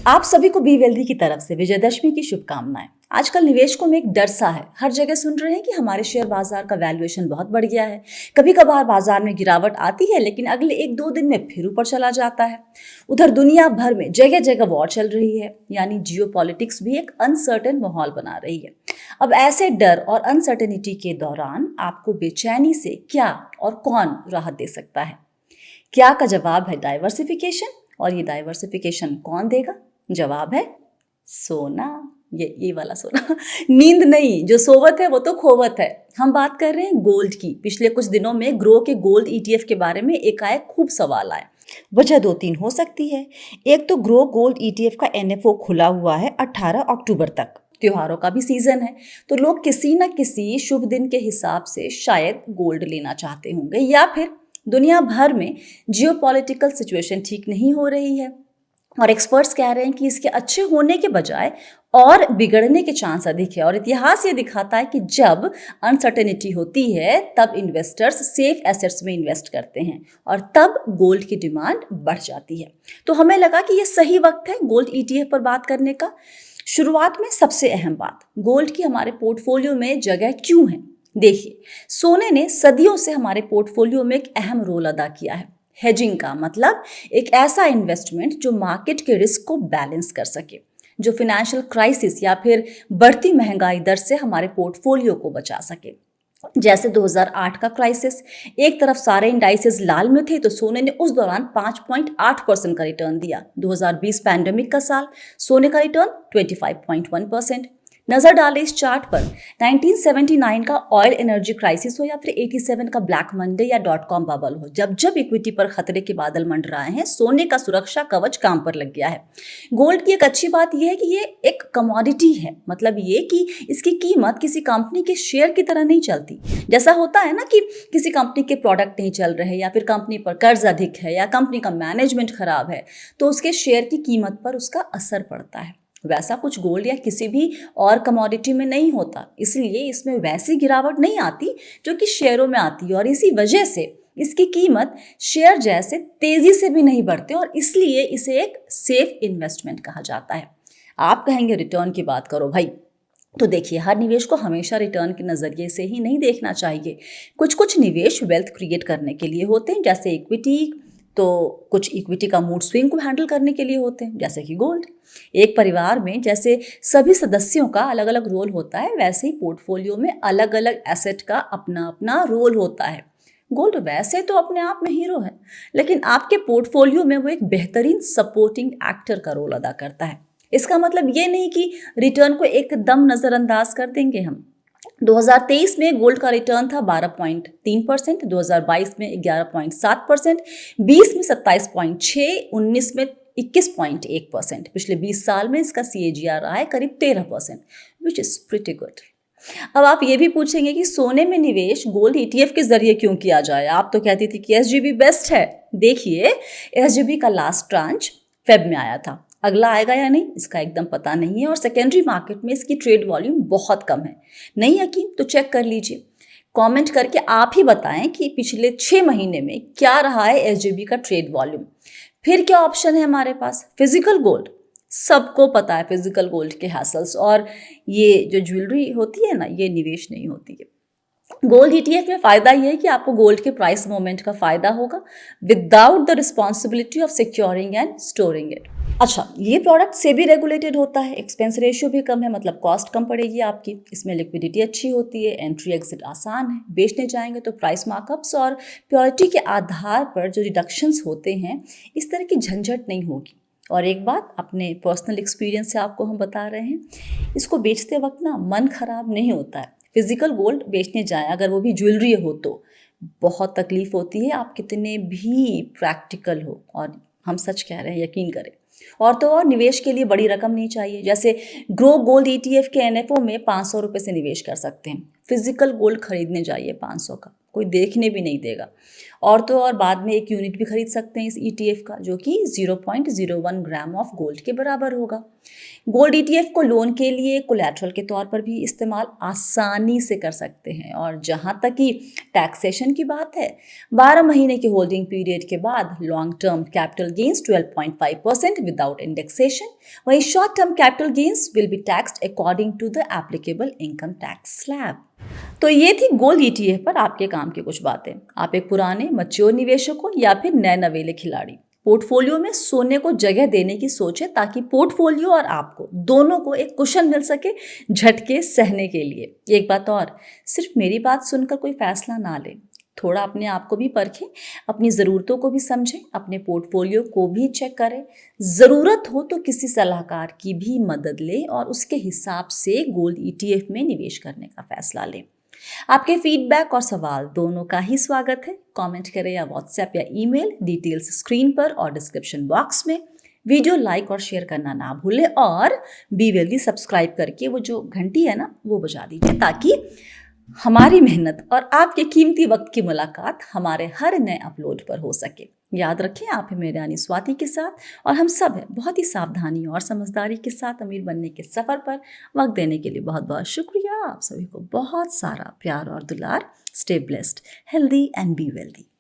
आप सभी को बी वेल्दी की तरफ से विजयदशमी की शुभकामनाएं। आजकल निवेशकों में एक डर सा है, हर जगह सुन रहे हैं कि हमारे शेयर बाजार का वैल्यूएशन बहुत बढ़ गया है। कभी कभार बाजार में गिरावट आती है, लेकिन अगले एक दो दिन में फिर ऊपर चला जाता है। उधर दुनिया भर में जगह जगह वॉर चल रही है, यानी जियो पॉलिटिक्स भी एक अनसर्टेन माहौल बना रही है। अब ऐसे डर और अनसर्टेनिटी के दौरान आपको बेचैनी से क्या और कौन राहत दे सकता है? क्या का जवाब है डाइवर्सिफिकेशन। और ये डाइवर्सिफिकेशन कौन देगा? जवाब है सोना। ये वाला सोना नींद नहीं, जो सोवत है वो तो खोवत है। हम बात कर रहे हैं गोल्ड की। पिछले कुछ दिनों में ग्रो के गोल्ड ईटीएफ के बारे में एकाएक खूब सवाल आए। वजह दो तीन हो सकती है। एक तो ग्रो गोल्ड ईटीएफ का एनएफओ खुला हुआ है 18 अक्टूबर तक। त्योहारों का भी सीजन है, तो लोग किसी न किसी शुभ दिन के हिसाब से शायद गोल्ड लेना चाहते होंगे, या फिर दुनिया भर में जियोपॉलिटिकल सिचुएशन ठीक नहीं हो रही है और एक्सपर्ट्स कह रहे हैं कि इसके अच्छे होने के बजाय और बिगड़ने के चांस अधिक है। और इतिहास ये दिखाता है कि जब अनसर्टेनिटी होती है तब इन्वेस्टर्स सेफ एसेट्स में इन्वेस्ट करते हैं और तब गोल्ड की डिमांड बढ़ जाती है। तो हमें लगा कि ये सही वक्त है गोल्ड ईटीएफ पर बात करने का। शुरुआत में सबसे अहम बात, गोल्ड की हमारे पोर्टफोलियो में जगह क्यों है। देखिए, सोने ने सदियों से हमारे पोर्टफोलियो में एक अहम रोल अदा किया है। हेजिंग का मतलब एक ऐसा इन्वेस्टमेंट जो मार्केट के रिस्क को बैलेंस कर सके, जो फाइनेंशियल क्राइसिस या फिर बढ़ती महंगाई दर से हमारे पोर्टफोलियो को बचा सके। जैसे 2008 का क्राइसिस, एक तरफ सारे इंडाइसेस लाल में थे तो सोने ने उस दौरान 5.8% का रिटर्न दिया। 2020 पैंडेमिक का साल, सोने का रिटर्न 25.1%। नजर डालें इस चार्ट पर, 1979 का ऑयल एनर्जी क्राइसिस हो या फिर 87 का ब्लैक मंडे या .com बबल हो, जब जब इक्विटी पर खतरे के बादल मंडराए हैं, सोने का सुरक्षा कवच काम पर लग गया है। गोल्ड की एक अच्छी बात यह है कि ये एक कमोडिटी है, मतलब ये कि इसकी कीमत किसी कंपनी के शेयर की तरह नहीं चलती। जैसा होता है ना कि किसी कंपनी के प्रोडक्ट नहीं चल रहे या फिर कंपनी पर कर्ज अधिक है या कंपनी का मैनेजमेंट खराब है, तो उसके शेयर की कीमत पर उसका असर पड़ता है। वैसा कुछ गोल्ड या किसी भी और कमोडिटी में नहीं होता, इसलिए इसमें वैसी गिरावट नहीं आती जो कि शेयरों में आती है और इसी वजह से इसकी कीमत शेयर जैसे तेजी से भी नहीं बढ़ते और इसलिए इसे एक सेफ इन्वेस्टमेंट कहा जाता है। आप कहेंगे रिटर्न की बात करो भाई, तो देखिए, हर निवेश को हमेशा रिटर्न के नज़रिए से ही नहीं देखना चाहिए। कुछ कुछ निवेश वेल्थ क्रिएट करने के लिए होते हैं, जैसे इक्विटी, तो कुछ इक्विटी का मूड स्विंग को हैंडल करने के लिए होते हैं, जैसे कि गोल्ड। एक परिवार में जैसे सभी सदस्यों का अलग अलग रोल होता है, वैसे ही पोर्टफोलियो में अलग अलग एसेट का अपना अपना रोल होता है। गोल्ड वैसे तो अपने आप में हीरो है, लेकिन आपके पोर्टफोलियो में वो एक बेहतरीन सपोर्टिंग एक्टर का रोल अदा करता है। इसका मतलब ये नहीं कि रिटर्न को एकदम नज़रअंदाज कर देंगे हम। 2023 में गोल्ड का रिटर्न था 12.3%, 2022 में 11.7%, 20 में 27.6%, 19 में 21.1%। पिछले 20 साल में इसका CAGR रहा है करीब 13%, विच इज़ प्रिटी गुड। अब आप ये भी पूछेंगे कि सोने में निवेश गोल्ड ETF के जरिए क्यों किया जाए? आप तो कहती थी कि SGB बेस्ट है। देखिए, SGB का लास्ट ट्रांच फेब में आया था, अगला आएगा या नहीं इसका एकदम पता नहीं है और सेकेंडरी मार्केट में इसकी ट्रेड वॉल्यूम बहुत कम है। नहीं यकीन तो चेक कर लीजिए, कमेंट करके आप ही बताएं कि पिछले 6 महीने में क्या रहा है SGB का ट्रेड वॉल्यूम। फिर क्या ऑप्शन है हमारे पास? Physical gold. सबको पता है फिजिकल गोल्ड के हैसल्स, और ये जो ज्वेलरी होती है ना, ये निवेश नहीं होती है। गोल्ड ETF में फ़ायदा ये है कि आपको गोल्ड के प्राइस मूवमेंट का फ़ायदा होगा without the responsibility of securing and storing it. अच्छा, ये प्रोडक्ट से भी रेगुलेटेड होता है, एक्सपेंस रेशियो भी कम है, मतलब कॉस्ट कम पड़ेगी आपकी। इसमें लिक्विडिटी अच्छी होती है, एंट्री एग्जिट आसान है। बेचने जाएंगे तो प्राइस मार्कअप्स और प्योरिटी के आधार पर जो रिडक्शंस होते हैं, इस तरह की झंझट नहीं होगी। और एक बात अपने पर्सनल एक्सपीरियंस से आपको हम बता रहे हैं, इसको बेचते वक्त ना मन खराब नहीं होता है। फिजिकल गोल्ड बेचने जाएं, अगर वो भी ज्वेलरी हो, तो बहुत तकलीफ होती है, आप कितने भी प्रैक्टिकल हो, और हम सच कह रहे हैं, यकीन करें। और तो और निवेश के लिए बड़ी रकम नहीं चाहिए। जैसे ग्रो गोल्ड ETF के NFO में 500 रुपये से निवेश कर सकते हैं। फिजिकल गोल्ड खरीदने जाइए 500 का, कोई देखने भी नहीं देगा। और तो और बाद में एक यूनिट भी खरीद सकते हैं इस ETF का, जो कि 0.01 ग्राम ऑफ गोल्ड के बराबर होगा। गोल्ड ETF को लोन के लिए कोलैटरल के तौर पर भी इस्तेमाल आसानी से कर सकते हैं। और जहाँ तक कि टैक्सेशन की बात है, 12 महीने के होल्डिंग पीरियड के बाद long term capital gains 12.5% without indexation, वहीं short term capital gains will be taxed according to the applicable income tax slab. तो ये थी गोल्ड ETF पर आपके काम की कुछ बातें। आप एक पुराने मैच्योर निवेशक हो या फिर नए नवेले खिलाड़ी, पोर्टफोलियो में सोने को जगह देने की सोचें ताकि पोर्टफोलियो और आपको दोनों को एक कुशन मिल सके झटके सहने के लिए। एक बात और, सिर्फ मेरी बात सुनकर कोई फैसला ना ले, थोड़ा अपने आप को भी परखें, अपनी ज़रूरतों को भी समझें, अपने पोर्टफोलियो को भी चेक करें, ज़रूरत हो तो किसी सलाहकार की भी मदद लें और उसके हिसाब से गोल्ड ETF में निवेश करने का फैसला लें। आपके फीडबैक और सवाल दोनों का ही स्वागत है। कमेंट करें या व्हाट्सएप या ईमेल, डिटेल्स स्क्रीन पर और डिस्क्रिप्शन बॉक्स में। वीडियो लाइक और शेयर करना ना भूलें और बी वेल्दी सब्सक्राइब करके वो जो घंटी है ना वो बजा दीजिए, ताकि हमारी मेहनत और आपके कीमती वक्त की मुलाकात हमारे हर नए अपलोड पर हो सके। याद रखें, आप हैं मेरे यानी स्वाति के साथ और हम सब हैं बहुत ही सावधानी और समझदारी के साथ अमीर बनने के सफ़र पर। वक्त देने के लिए बहुत बहुत शुक्रिया। आप सभी को बहुत सारा प्यार और दुलार। Stay blessed, healthy and be wealthy.